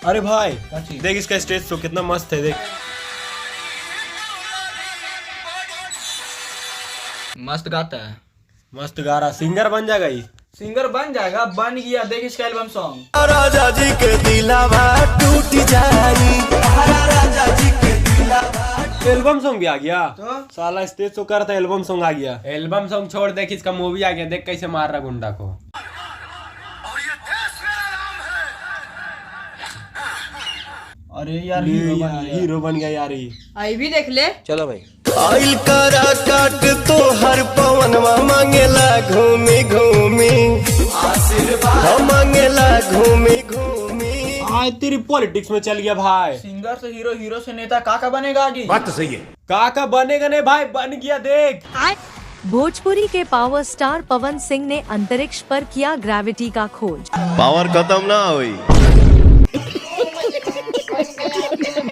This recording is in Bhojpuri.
अरे भाई देख इसका स्टेज शो कितना मस्त है, देख मस्त गाता है, मस्त गा रहा, सिंगर बन जाएगा ये। सिंगर बन जाएगा, बन गया। देख इसका एल्बम सॉन्ग। राजा जी के दिलावा टूट जाई, राजा जी के दिलावा। एल्बम सॉन्ग भी आ गया तो साला, स्टेज शो कर रहा था, एल्बम सॉन्ग आ गया। एल्बम सॉन्ग छोड़, देख इसका मूवी आ गया, देख कैसे मार रहा गुंडा को। अरे यार हीरो बन गया यार ये। आई भी देख ले। आइल करा काट तो हर पवनवा मांगेला घूमी घूमी आशीर्वाद, मांगेला घूमी घूमी। आज तेरी पॉलिटिक्स में चल गया भाई। सिंगर से हीरो, हीरो से नेता, काका बनेगा आगे। बात तो सही है। काका बनेगा नहीं भाई, बन गया देख। भोजपुरी के पावर स्टार पवन सिंह ने अंतरिक्ष पर किया ग्रेविटी का खोज। पावर खत्म ना हुई।